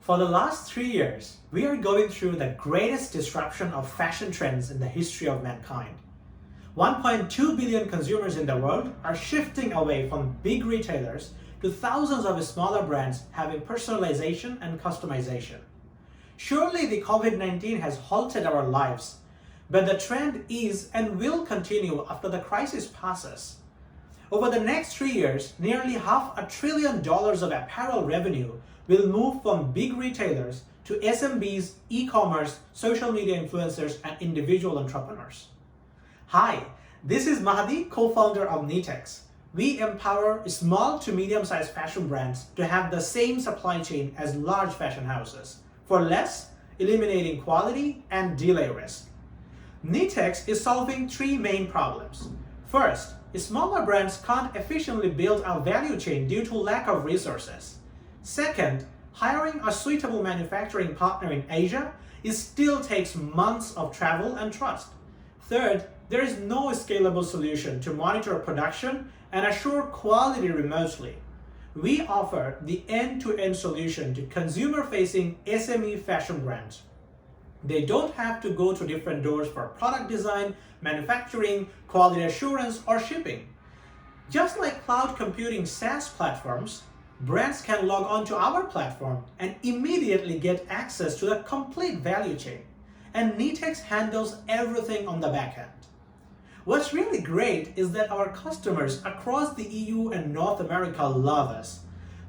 For the last 3 years, we are going through the greatest disruption of fashion trends in the history of mankind. 1.2 billion consumers in the world are shifting away from big retailers to thousands of smaller brands having personalization and customization. Surely the COVID-19 has halted our lives, but the trend is and will continue after the crisis passes. Over the next 3 years, nearly $500 billion of apparel revenue will move from big retailers to SMBs, e-commerce, social media influencers, and individual entrepreneurs. Hi, this is Mahdi, co-founder of NeatX. We empower small to medium-sized fashion brands to have the same supply chain as large fashion houses for less, eliminating quality and delay risk. NeatX is solving 3 main problems. First, smaller brands can't efficiently build a value chain due to lack of resources. Second, hiring a suitable manufacturing partner in Asia still takes months of travel and trust. Third, there is no scalable solution to monitor production and assure quality remotely. We offer the end-to-end solution to consumer-facing SME fashion brands. They don't have to go to different doors for product design, manufacturing, quality assurance, or shipping. Just like cloud computing SaaS platforms, brands can log onto our platform and immediately get access to the complete value chain. And NeatX handles everything on the back end. What's really great is that our customers across the EU and North America love us.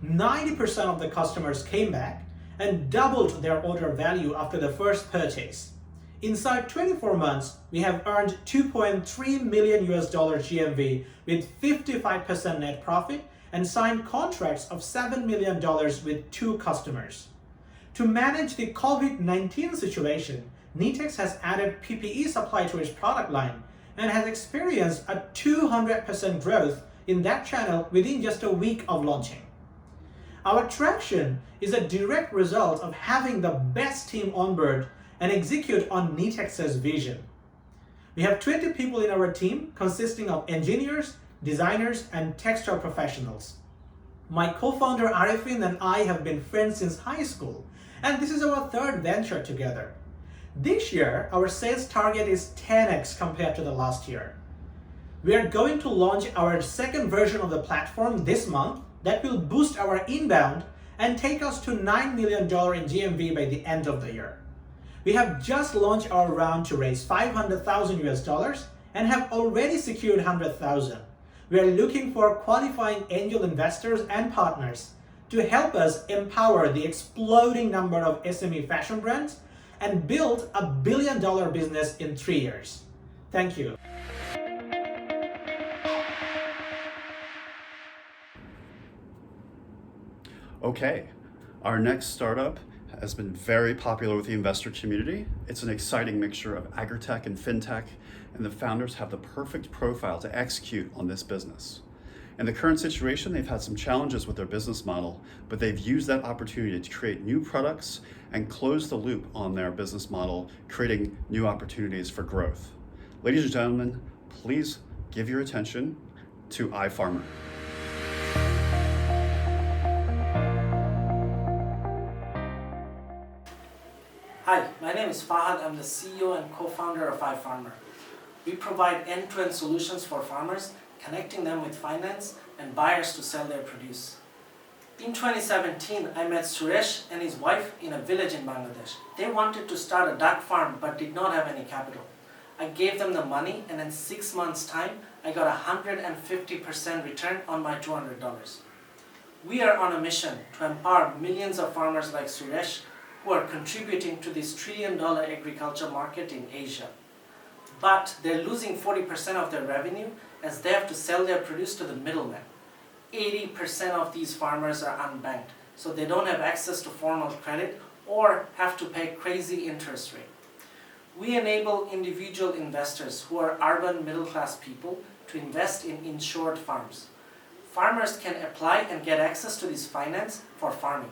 90% of the customers came back and doubled their order value after the first purchase. Inside 24 months, we have earned $2.3 million GMV with 55% net profit and signed contracts of $7 million with 2 customers. To manage the COVID-19 situation, NeatX has added PPE supply to its product line and has experienced a 200% growth in that channel within just a week of launching. Our traction is a direct result of having the best team on board and execute on NeatX's vision. We have 20 people in our team consisting of engineers, designers, and textile professionals. My co-founder Arifin and I have been friends since high school, and this is our 3rd venture together. This year, our sales target is 10x compared to the last year. We are going to launch our 2nd version of the platform this month that will boost our inbound and take us to $9 million in GMV by the end of the year. We have just launched our round to raise $500,000 and have already secured $100,000. We are looking for qualifying angel investors and partners to help us empower the exploding number of SME fashion brands and build a $1 billion business in 3 years. Thank you. Okay, our next startup has been very popular with the investor community. It's an exciting mixture of agritech and fintech, and the founders have the perfect profile to execute on this business. In the current situation, they've had some challenges with their business model, but they've used that opportunity to create new products and close the loop on their business model, creating new opportunities for growth. Ladies and gentlemen, please give your attention to iFarmer. Hi, my name is Fahad. I'm the CEO and co-founder of iFarmer. We provide end-to-end solutions for farmers, connecting them with finance and buyers to sell their produce. In 2017, I met Suresh and his wife in a village in Bangladesh. They wanted to start a duck farm but did not have any capital. I gave them the money, and in 6 months' time, I got a 150% return on my $200. We are on a mission to empower millions of farmers like Suresh who are contributing to this $1 trillion agriculture market in Asia. But they're losing 40% of their revenue as they have to sell their produce to the middleman. 80% of these farmers are unbanked, so they don't have access to formal credit or have to pay crazy interest rate. We enable individual investors who are urban middle-class people to invest in insured farms. Farmers can apply and get access to this finance for farming.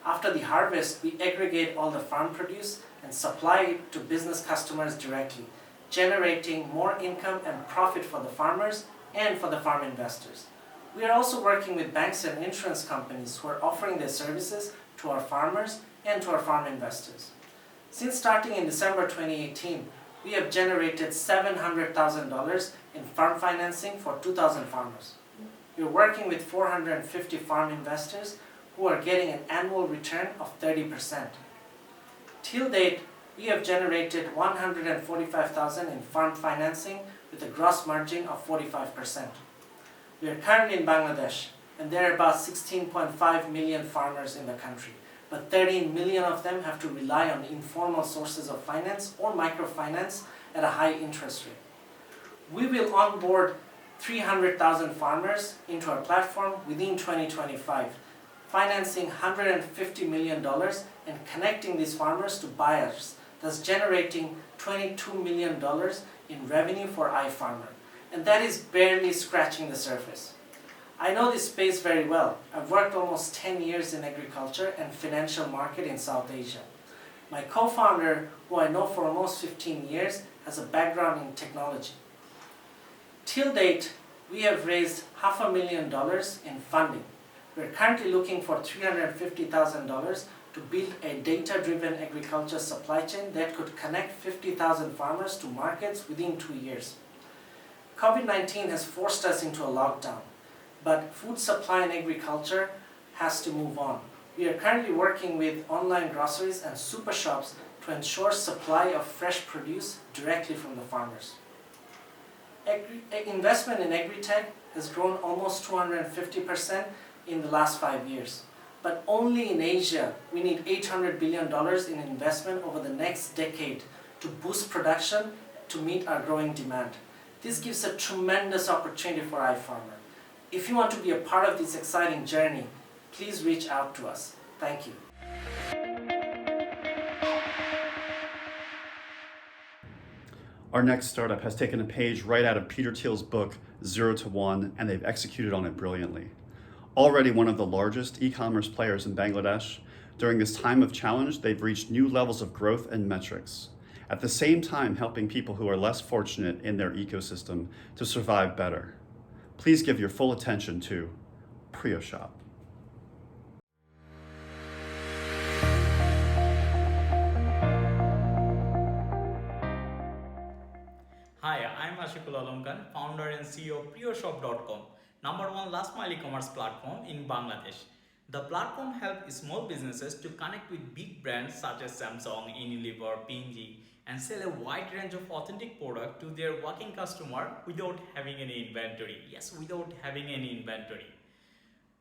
After the harvest, we aggregate all the farm produce and supply it to business customers directly, generating more income and profit for the farmers and for the farm investors. We are also working with banks and insurance companies who are offering their services to our farmers and to our farm investors. Since starting in December 2018, we have generated $700,000 in farm financing for 2,000 farmers. We are working with 450 farm investors who are getting an annual return of 30%. Till date, we have generated $145,000 in farm financing with a gross margin of 45%. We are currently in Bangladesh, and there are about 16.5 million farmers in the country, but 13 million of them have to rely on informal sources of finance or microfinance at a high interest rate. We will onboard 300,000 farmers into our platform within 2025, financing $150 million and connecting these farmers to buyers, thus generating $22 million in revenue for iFarmer. And that is barely scratching the surface. I know this space very well. I've worked almost 10 years in agriculture and financial market in South Asia. My co-founder, who I know for almost 15 years, has a background in technology. Till date, we have raised $500,000 in funding. We're currently looking for $350,000 to build a data-driven agriculture supply chain that could connect 50,000 farmers to markets within 2 years. COVID-19 has forced us into a lockdown, but food supply and agriculture has to move on. We are currently working with online groceries and super shops to ensure supply of fresh produce directly from the farmers. Investment in agritech has grown almost 250% in the last 5 years. But only in Asia, we need $800 billion in investment over the next decade to boost production to meet our growing demand. This gives a tremendous opportunity for iFarmer. If you want to be a part of this exciting journey, please reach out to us. Thank you. Our next startup has taken a page right out of Peter Thiel's book, 0 to 1, and they've executed on it brilliantly. Already one of the largest e-commerce players in Bangladesh, during this time of challenge, they've reached new levels of growth and metrics, at the same time helping people who are less fortunate in their ecosystem to survive better. Please give your full attention to PrioShop. Hi, I'm Ashikul Alamkan, founder and CEO of PrioShop.com, #1 last mile e-commerce platform in Bangladesh. The platform helps small businesses to connect with big brands such as Samsung, Unilever, P&G, and sell a wide range of authentic products to their working customer without having any inventory. Yes, without having any inventory.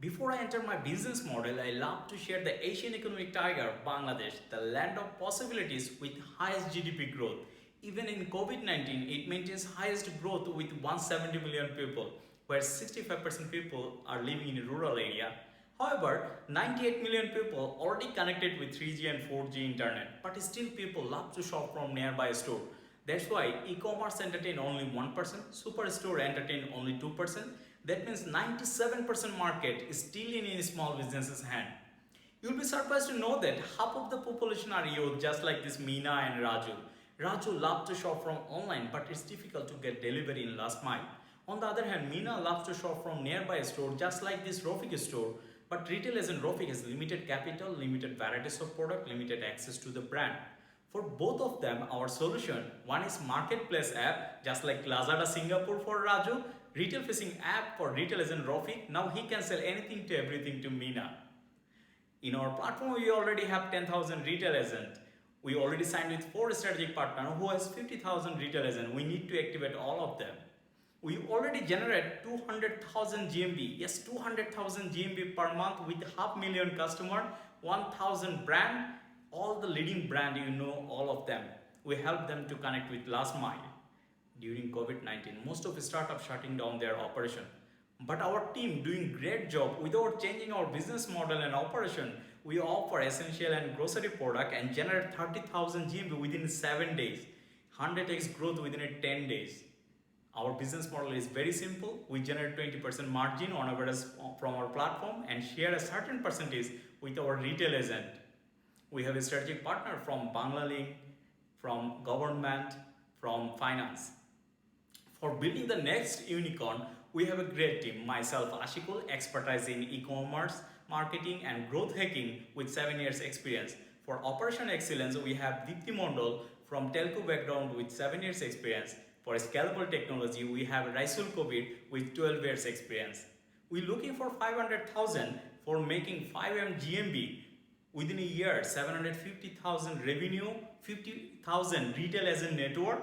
Before I enter my business model, I love to share the Asian economic tiger, Bangladesh, the land of possibilities with highest GDP growth. Even in COVID-19, it maintains highest growth with 170 million people, where 65% people are living in rural area. However, 98 million people already connected with 3G and 4G internet, but still people love to shop from nearby store. That's why e-commerce entertain only 1%, superstore entertain only 2%. That means 97% market is still in small businesses' hand. You'll be surprised to know that half of the population are youth, just like this Meena and Raju. Raju loves to shop from online, but it's difficult to get delivery in last mile. On the other hand, Meena loves to shop from nearby store, just like this Rofik store. But retail agent Rofik has limited capital, limited varieties of product, limited access to the brand. For both of them, our solution, one is marketplace app, just like Lazada Singapore for Raju, retail facing app for retail agent Rofik. Now he can sell anything to everything to Meena. In our platform, we already have 10,000 retail agents. We already signed with 4 strategic partners who has 50,000 retail agents. We need to activate all of them. We already generate 200,000 GMV. Yes, 200,000 GMV per month with 500,000 customers, 1,000 brand, all the leading brand, you know, all of them. We help them to connect with last mile. During COVID-19, most of the startups shutting down their operation. But our team doing great job without changing our business model and operation. We offer essential and grocery product and generate 30,000 GMV within 7 days. 100x growth within 10 days. Our business model is very simple. We generate 20% margin on average from our platform and share a certain percentage with our retail agent. We have a strategic partner from Banglalink, from government, from finance. For building the next unicorn, we have a great team. Myself, Ashikul, expertise in e-commerce, marketing and growth hacking with 7 years experience. For operation excellence, we have Deepthi Mondal from telco background with 7 years experience. For scalable technology, we have Raisul Kobir with 12 years experience. We're looking for 500,000 for making 5M GMB within a year, 750,000 revenue, 50,000 retail as a network.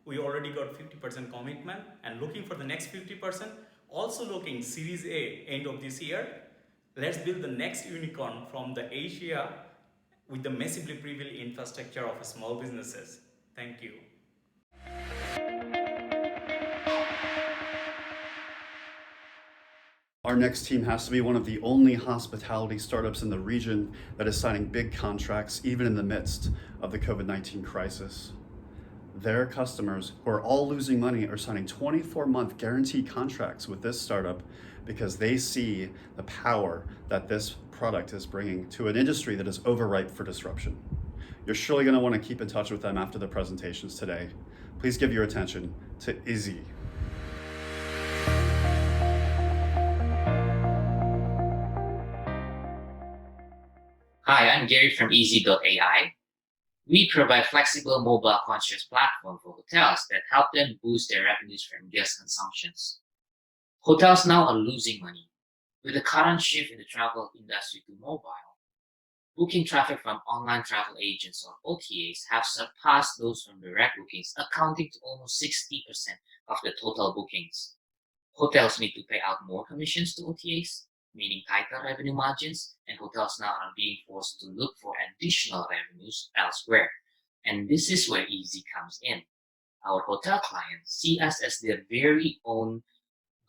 We already got 50% commitment and looking for the next 50%. Also looking Series A end of this year. Let's build the next unicorn from the Asia with the massively privileged infrastructure of small businesses. Thank you. Our next team has to be one of the only hospitality startups in the region that is signing big contracts even in the midst of the COVID-19 crisis. Their customers, who are all losing money, are signing 24-month guaranteed contracts with this startup because they see the power that this product is bringing to an industry that is overripe for disruption. You're surely going to want to keep in touch with them after the presentations today. Please give your attention to Izzy. Hi, I'm Gary from Easybill AI. We provide flexible mobile concierge platform for hotels that help them boost their revenues from guest consumptions. Hotels now are losing money. With the current shift in the travel industry to mobile, booking traffic from online travel agents or OTAs have surpassed those from direct bookings, accounting to almost 60% of the total bookings. Hotels need to pay out more commissions to OTAs, meaning tighter revenue margins, and hotels now are being forced to look for additional revenues elsewhere. And this is where Easy comes in. Our hotel clients see us as their very own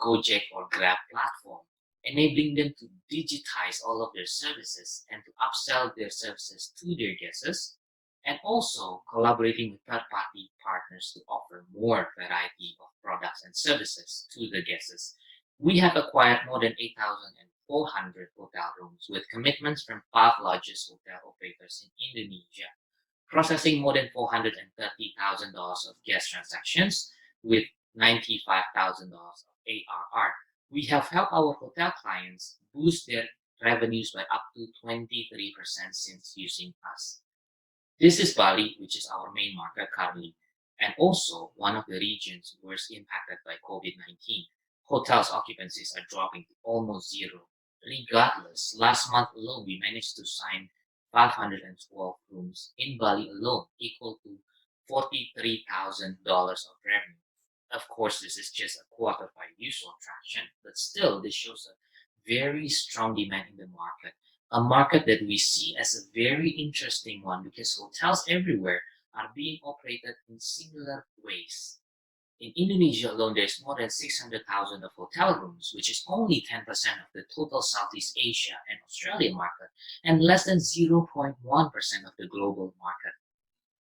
Gojek or Grab platform, enabling them to digitize all of their services and to upsell their services to their guests, and also collaborating with third-party partners to offer more variety of products and services to the guests. We have acquired more than 8,400 hotel rooms with commitments from 5 largest hotel operators in Indonesia, processing more than $430,000 of guest transactions with $95,000 of ARR. We have helped our hotel clients boost their revenues by up to 23% since using us. This is Bali, which is our main market currently, and also one of the regions worst impacted by COVID-19. Hotels occupancies are dropping to almost zero. Regardless, last month alone, we managed to sign 512 rooms in Bali alone, equal to $43,000 of revenue. Of course, this is just a quarter by usual traction, but still, this shows a very strong demand in the market, a market that we see as a very interesting one because hotels everywhere are being operated in similar ways. In Indonesia alone, there's more than 600,000 of hotel rooms, which is only 10% of the total Southeast Asia and Australian market, and less than 0.1% of the global market.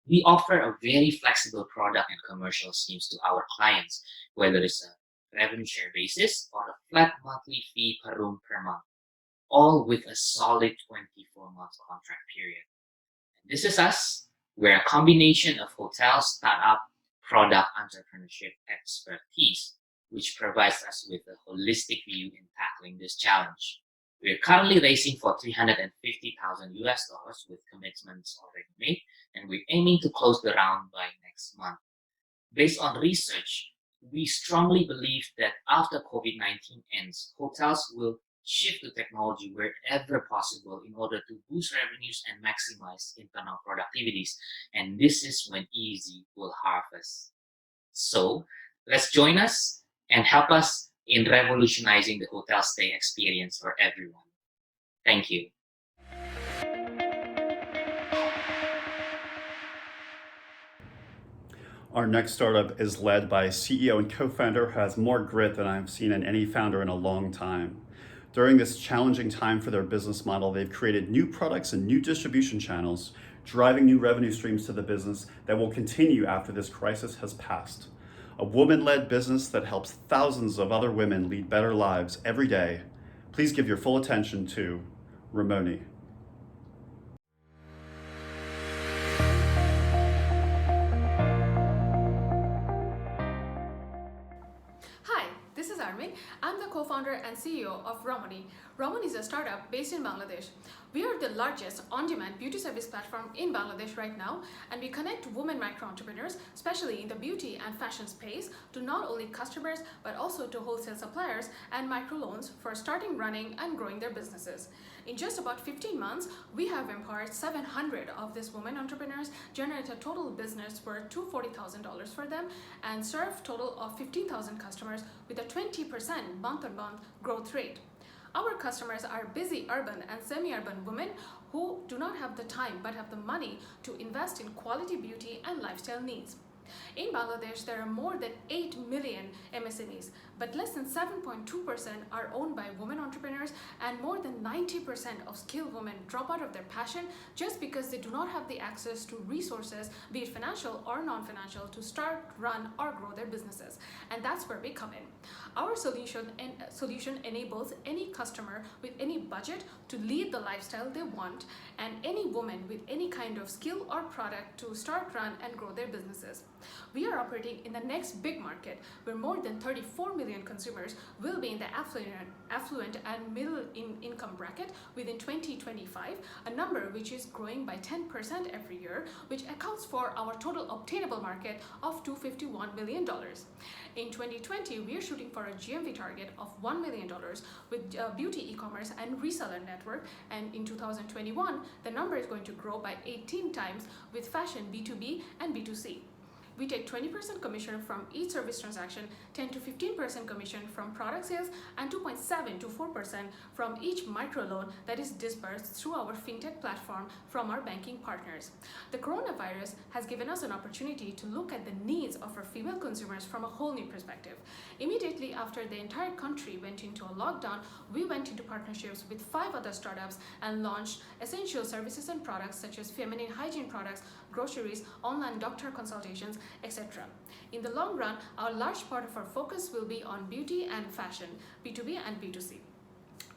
We offer a very flexible product and commercial schemes to our clients, whether it's a revenue share basis or a flat monthly fee per room per month, all with a solid 24-month contract period. And this is us. We're a combination of hotel, startup, product entrepreneurship expertise, which provides us with a holistic view in tackling this challenge. We're currently raising for $350,000 with commitments already made, and we're aiming to close the round by next month. Based on research, we strongly believe that after COVID-19 ends, hotels will shift to technology wherever possible in order to boost revenues and maximize internal productivities. And this is when Easy will harvest. So let's join us and help us in revolutionizing the hotel stay experience for everyone. Thank you. Our next startup is led by a CEO and co-founder who has more grit than I've seen in any founder in a long time. During this challenging time for their business model, they've created new products and new distribution channels, driving new revenue streams to the business that will continue after this crisis has passed. A woman-led business that helps thousands of other women lead better lives every day. Please give your full attention to Romany. Hi, this is Armin. I'm the co-founder and CEO of Romany. Romany is a startup based in Bangladesh. We are the largest on-demand beauty service platform in Bangladesh right now, and we connect women micro-entrepreneurs, especially in the beauty and fashion space, to not only customers but also to wholesale suppliers and microloans for starting, running, and growing their businesses. In just about 15 months, we have empowered 700 of these women entrepreneurs, generated total business worth $240,000 for them, and served total of 15,000 customers with a 20% month-on-month growth rate. Our customers are busy urban and semi-urban women who do not have the time but have the money to invest in quality beauty and lifestyle needs. In Bangladesh, there are more than 8 million MSMEs, but less than 7.2% are owned by women entrepreneurs, and more than 90% of skilled women drop out of their passion just because they do not have the access to resources, be it financial or non-financial, to start, run, or grow their businesses. And that's where we come in. Our solution enables any customer with any budget to lead the lifestyle they want, and any woman with any kind of skill or product to start, run, and grow their businesses. We are operating in the next big market where more than 34 million consumers will be in the affluent and middle income bracket within 2025, a number which is growing by 10% every year, which accounts for our total obtainable market of $251 million. In 2020, we are shooting for a GMV target of $1 million with beauty e-commerce and reseller network, and in 2021, the number is going to grow by 18 times with fashion B2B and B2C. We take 20% commission from each service transaction, 10 to 15% commission from product sales, and 2.7 to 4% from each microloan that is disbursed through our fintech platform from our banking partners. The coronavirus has given us an opportunity to look at the needs of our female consumers from a whole new perspective. Immediately after the entire country went into a lockdown, we went into partnerships with 5 other startups and launched essential services and products such as feminine hygiene products, groceries, online doctor consultations, etc. In the long run, our large part of our focus will be on beauty and fashion, B2B and B2C.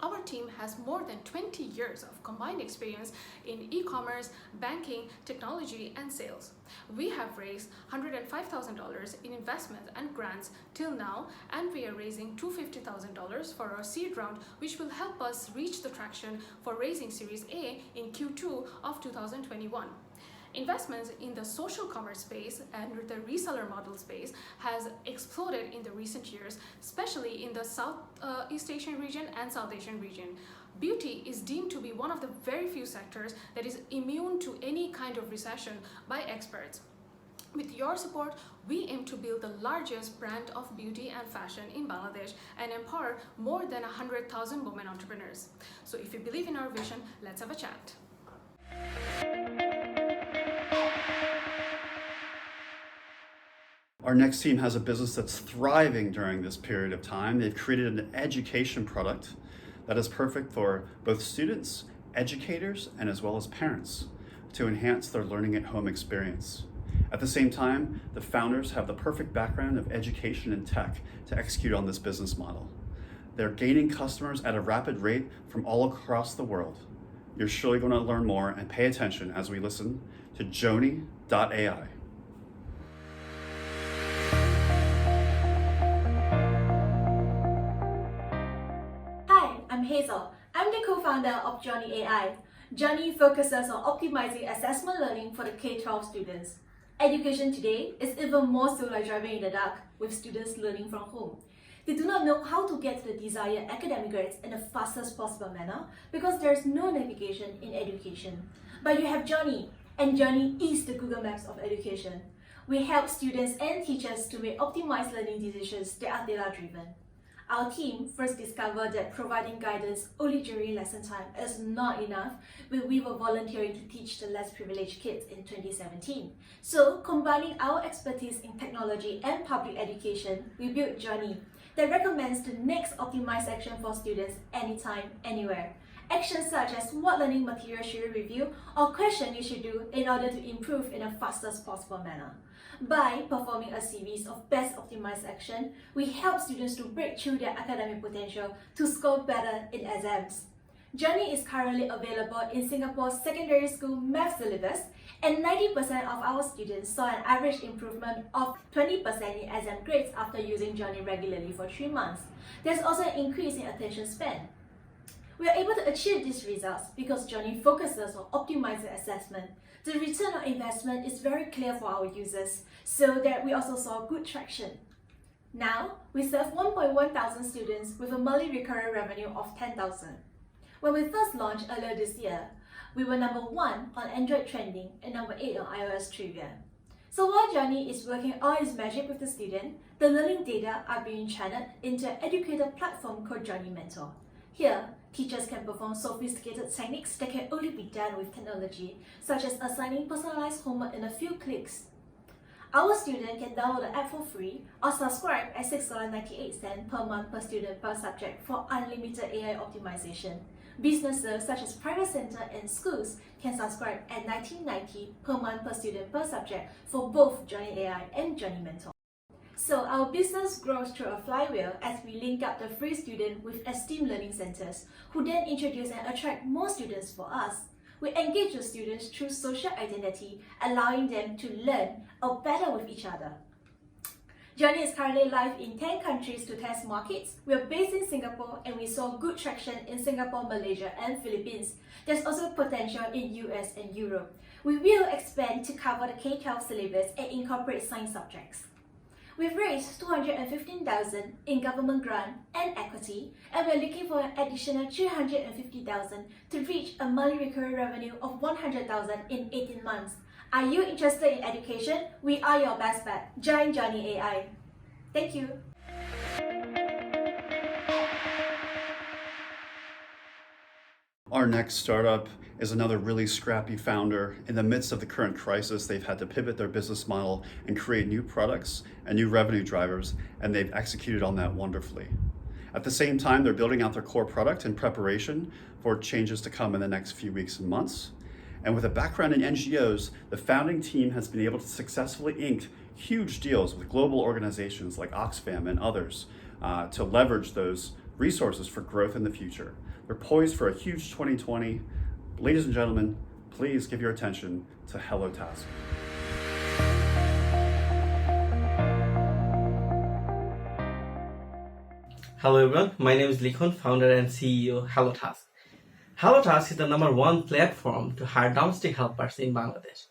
Our team has more than 20 years of combined experience in e-commerce, banking, technology, and sales. We have raised $105,000 in investments and grants till now, and we are raising $250,000 for our seed round, which will help us reach the traction for raising Series A in Q2 of 2021. Investments in the social commerce space and the reseller model space has exploded in the recent years, especially in the Southeast Asian region and South Asian region. Beauty is deemed to be one of the very few sectors that is immune to any kind of recession by experts. With your support, we aim to build the largest brand of beauty and fashion in Bangladesh and empower more than 100,000 women entrepreneurs. So if you believe in our vision, let's have a chat. Our next team has a business that's thriving during this period of time. They've created an education product that is perfect for both students, educators, and as well as parents to enhance their learning at home experience. At the same time, the founders have the perfect background of education and tech to execute on this business model. They're gaining customers at a rapid rate from all across the world. You're surely going to learn more, and pay attention as we listen to Joni.ai. I'm Hazel. I'm the co-founder of Joni AI. Joni focuses on optimizing assessment learning for the K-12 students. Education today is even more so like driving in the dark, with students learning from home. They do not know how to get to the desired academic grades in the fastest possible manner because there is no navigation in education. But you have Joni, and Joni is the Google Maps of education. We help students and teachers to make optimized learning decisions that are data-driven. Our team first discovered that providing guidance only during lesson time is not enough when we were volunteering to teach the less privileged kids in 2017. So, combining our expertise in technology and public education, we built Joni that recommends the next optimized action for students anytime, anywhere. Actions such as what learning material should you review or question you should do in order to improve in the fastest possible manner. By performing a series of best optimized action, we help students to break through their academic potential to score better in exams. Johnny is currently available in Singapore's secondary school math syllabus, and 90% of our students saw an average improvement of 20% in exam grades after using Johnny regularly for 3 months. There's also an increase in attention span. We are able to achieve these results because Johnny focuses on optimizing assessment. The return on investment is very clear for our users, so that we also saw good traction. Now, we serve 1.1 thousand students with a monthly recurring revenue of 10,000. When we first launched earlier this year, we were number 1 on Android trending and number 8 on iOS trivia. So while Johnny is working all its magic with the student, the learning data are being channeled into an educated platform called Johnny Mentor. Here, teachers can perform sophisticated techniques that can only be done with technology, such as assigning personalized homework in a few clicks. Our student can download the app for free or subscribe at $6.98 per month per student per subject for unlimited AI optimization. Businesses such as private center and schools can subscribe at $19.90 per month per student per subject for both Johnny AI and Johnny Mentor. So our business grows through a flywheel as we link up the free student with esteemed learning centers, who then introduce and attract more students for us. We engage the students through social identity, allowing them to learn or better with each other. Johnny is currently live in 10 countries to test markets. We are based in Singapore and we saw good traction in Singapore, Malaysia and Philippines. There's also potential in US and Europe. We will expand to cover the K-12 syllabus and incorporate science subjects. We've raised $215,000 in government grant and equity, and we're looking for an additional $350,000 to reach a monthly recurring revenue of $100,000 in 18 months. Are you interested in education? We are your best bet. Join Johnny AI. Thank you. Our next startup is another really scrappy founder. In the midst of the current crisis, they've had to pivot their business model and create new products and new revenue drivers, and they've executed on that wonderfully. At the same time, they're building out their core product in preparation for changes to come in the next few weeks and months. And with a background in NGOs, the founding team has been able to successfully ink huge deals with global organizations like Oxfam and others to leverage those resources for growth in the future. They're poised for a huge 2020. Ladies and gentlemen, please give your attention to HelloTask. Hello everyone, my name is Likhon, founder and CEO HelloTask. HelloTask is the #1 platform to hire domestic helpers in Bangladesh.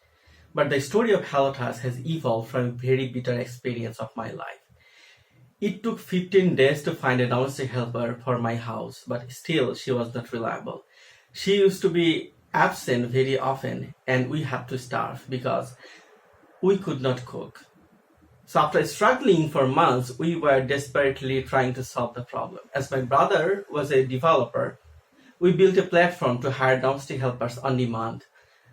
But the story of HelloTask has evolved from a very bitter experience of my life. It took 15 days to find a domestic helper for my house, but still she was not reliable. She used to be absent very often and we had to starve because we could not cook. So after struggling for months, we were desperately trying to solve the problem. As my brother was a developer, we built a platform to hire domestic helpers on demand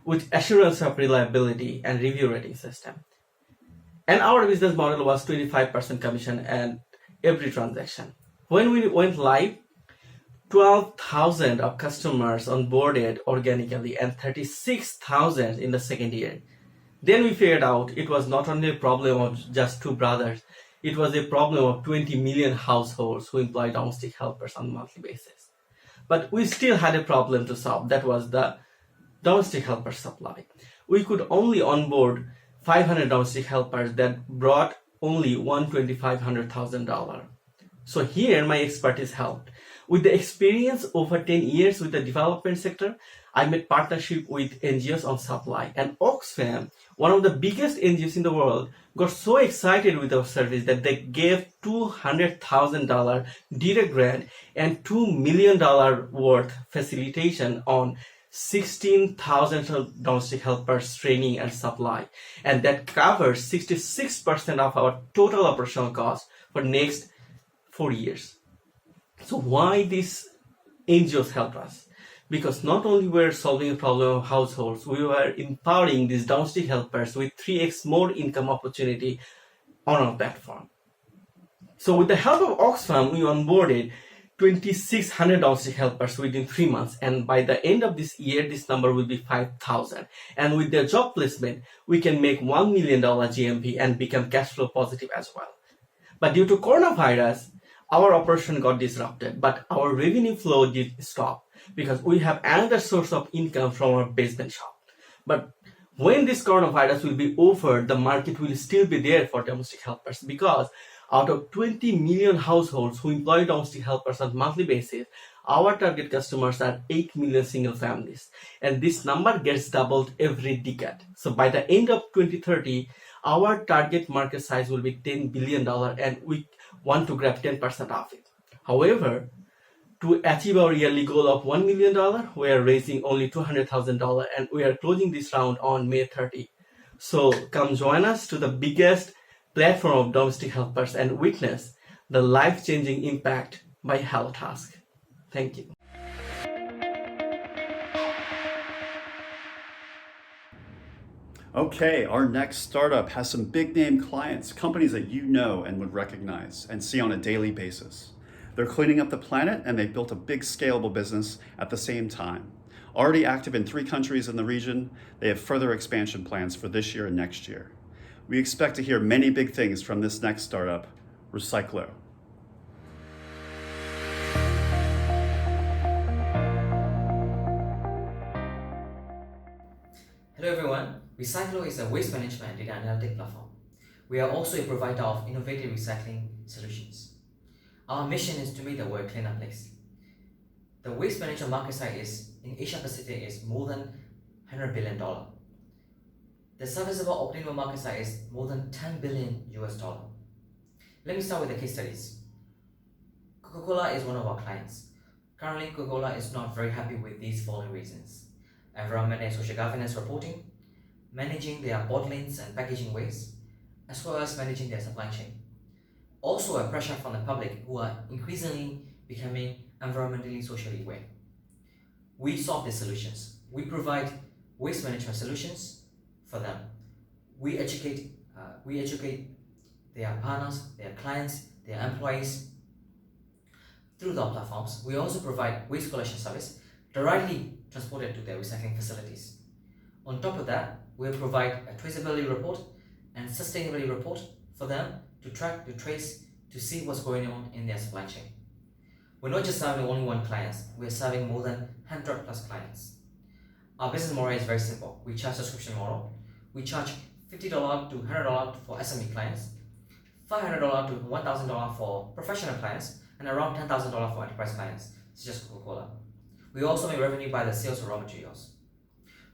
with assurance of reliability and review rating system. And our business model was 25% commission and every transaction. When we went live, 12,000 of customers onboarded organically and 36,000 in the second year. Then we figured out it was not only a problem of just 2 brothers, it was a problem of 20 million households who employ domestic helpers on a monthly basis. But we still had a problem to solve, that was the domestic helper supply. We could only onboard 500 domestic helpers that brought only $125,000. So here my expertise helped. With the experience over 10 years with the development sector, I made partnership with NGOs on supply, and Oxfam, one of the biggest NGOs in the world, got so excited with our service that they gave $200,000 direct grant and $2 million worth facilitation on 16,000 domestic helpers training and supply, and that covers 66% of our total operational cost for next 4 years. So why these NGOs help us? Because not only we're solving a problem of households, we were empowering these domestic helpers with 3x more income opportunity on our platform. So with the help of Oxfam, we onboarded 2,600 domestic helpers within 3 months, and by the end of this year, this number will be 5,000. And with their job placement, we can make $1 million GMV and become cash flow positive as well. But due to coronavirus, our operation got disrupted, but our revenue flow did stop. because we have another source of income from our basement shop. But when this coronavirus will be over, the market will still be there for domestic helpers, because out of 20 million households who employ domestic helpers on a monthly basis, our target customers are 8 million single families. And this number gets doubled every decade. So by the end of 2030, our target market size will be $10 billion, and we want to grab 10% of it. However, to achieve our yearly goal of $1 million, we are raising only $200,000, and we are closing this round on May 30. So come join us to the biggest platform of domestic helpers and witness the life-changing impact by HelloTask. Thank you. Okay, our next startup has some big name clients, companies that you know and would recognize and see on a daily basis. They're cleaning up the planet, and they've built a big scalable business at the same time. Already active in 3 countries in the region, they have further expansion plans for this year and next year. We expect to hear many big things from this next startup, Cyclo. Hello everyone, Cyclo is a waste management data analytic platform. We are also a provider of innovative recycling solutions. Our mission is to make the world a cleaner place. The waste management market size in Asia Pacific is more than $100 billion. The serviceable obtainable market size is more than $10 billion US. Let me start with the case studies. Coca-Cola is one of our clients. Currently, Coca-Cola is not very happy with these following reasons: environmental and social governance reporting, managing their bottlings and packaging waste, as well as managing their supply chain. Also a pressure from the public, who are increasingly becoming environmentally socially aware. We solve these solutions. We provide waste management solutions for them. We educate their partners, their clients, their employees through our platforms. We also provide waste collection service directly transported to their recycling facilities. On top of that, we'll provide a traceability report and sustainability report for them to track, to trace, to see what's going on in their supply chain. We're not just serving only one client, we're serving more than 100 plus clients. Our business model is very simple. We charge subscription model. We charge $50 to $100 for SME clients, $500 to $1,000 for professional clients, and around $10,000 for enterprise clients, such as Coca-Cola. We also make revenue by the sales of raw materials.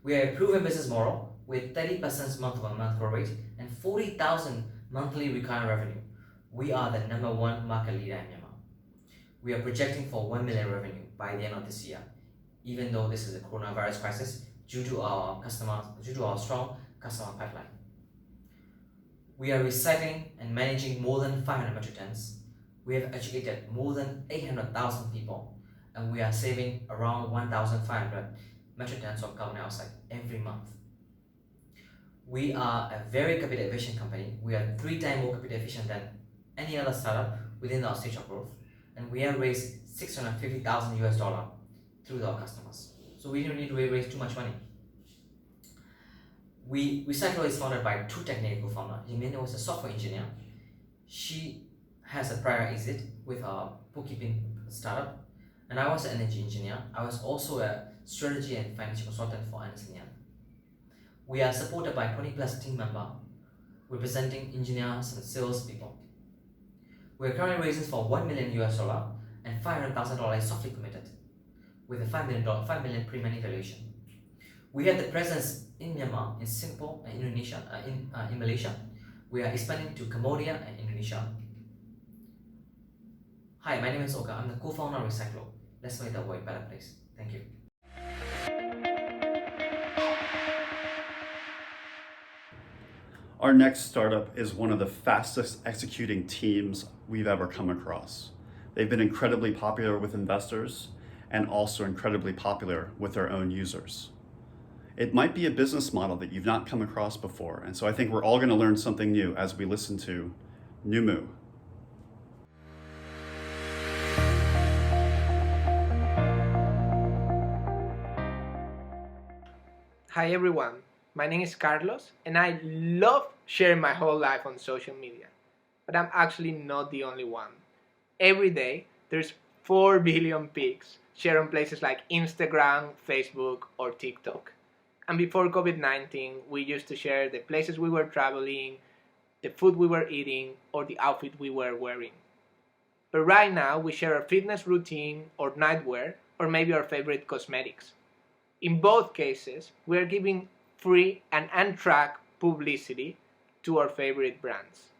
We are a proven business model with 30% month-over-month growth rate and 40,000 monthly recurring revenue. We are the #1 market leader in Myanmar. We are projecting for 1 million revenue by the end of this year, even though this is a coronavirus crisis, due to our strong customer pipeline. We are recycling and managing more than 500 metric tons. We have educated more than 800,000 people, and we are saving around 1,500 metric tons of carbon dioxide every month. We are a very capital efficient company. We are 3 times more capital efficient than any other startup within our stage of growth, and we have raised $650,000 US through our customers. So we don't need to raise too much money. Cyclo is founded by 2 technical co-founders. Jimena was a software engineer. She has a prior exit with a bookkeeping startup, and I was an energy engineer. I was also a strategy and financial consultant for Ernst & Young. We are supported by 20 plus team members, representing engineers and sales people. We are currently raising for $1 million US and $500,000 softly committed, with a $5 million pre-money valuation. We have the presence in Myanmar, in Singapore, and Indonesia, in Malaysia. We are expanding to Cambodia and Indonesia. Hi, my name is Oka. I'm the co-founder of Cyclo. Let's make the world a better place. Thank you. Our next startup is one of the fastest executing teams we've ever come across. They've been incredibly popular with investors and also incredibly popular with their own users. It might be a business model that you've not come across before, and so I think we're all going to learn something new as we listen to NuMu. Hi everyone, my name is Carlos and I love sharing my whole life on social media. But I'm actually not the only one. Every day there's 4 billion pics share on places like Instagram, Facebook, or TikTok. And before COVID-19, we used to share the places we were traveling, the food we were eating, or the outfit we were wearing. But right now, we share our fitness routine or nightwear, or maybe our favorite cosmetics. In both cases, we are giving free and untracked publicity to our favorite brands.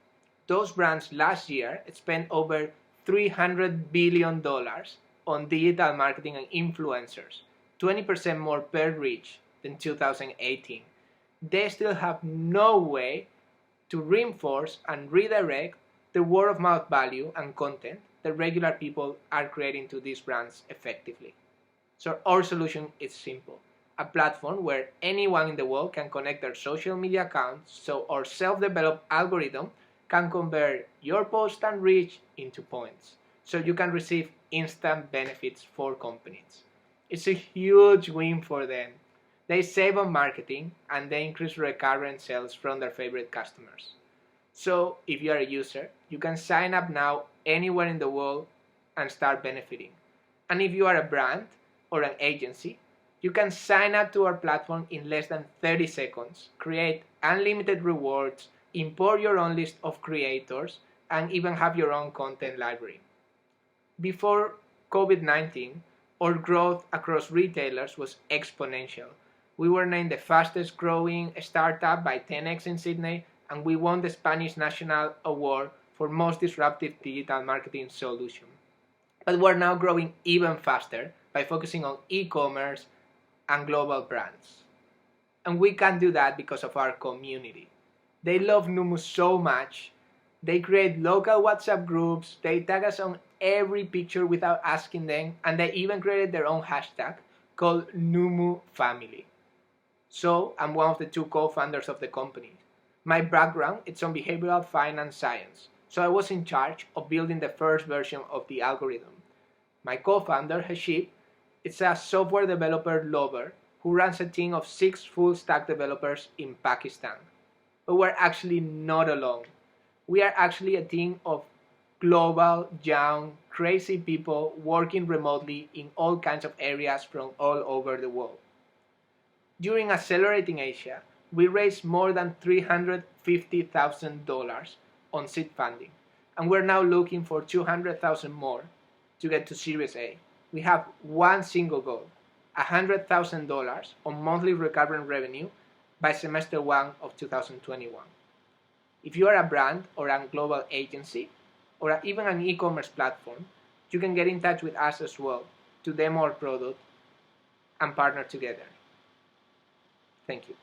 Those brands last year spent over $300 billion on digital marketing and influencers, 20% more per reach than 2018. They still have no way to reinforce and redirect the word of mouth value and content that regular people are creating to these brands effectively. So our solution is simple. A platform where anyone in the world can connect their social media accounts, so our self-developed algorithm can convert your post and reach into points, so you can receive instant benefits for companies. It's a huge win for them. They save on marketing and they increase recurrent sales from their favorite customers. So if you are a user, you can sign up now anywhere in the world and start benefiting. And if you are a brand or an agency, you can sign up to our platform in less than 30 seconds, create unlimited rewards, import your own list of creators, and even have your own content library. Before COVID-19, our growth across retailers was exponential. We were named the fastest growing startup by 10X in Sydney, and we won the Spanish National Award for most disruptive digital marketing solution. But we're now growing even faster by focusing on e-commerce and global brands. And we can do that because of our community. They love NuMu so much. They create local WhatsApp groups, they tag us on every picture without asking them, and they even created their own hashtag called NuMu Family. So I'm one of the two co-founders of the company. My background is on behavioral finance science, so I was in charge of building the first version of the algorithm. My co-founder, Hashib, is a software developer lover who runs a team of 6 full-stack developers in Pakistan. But we're actually not alone. We are actually a team of global, young, crazy people working remotely in all kinds of areas from all over the world. During Accelerating Asia, we raised more than $350,000 on seed funding, and we're now looking for 200,000 more to get to Series A. We have one single goal, $100,000 on monthly recurrent revenue by semester 1 of 2021. If you are a brand or a global agency, or even an e-commerce platform, you can get in touch with us as well to demo our product and partner together. Thank you.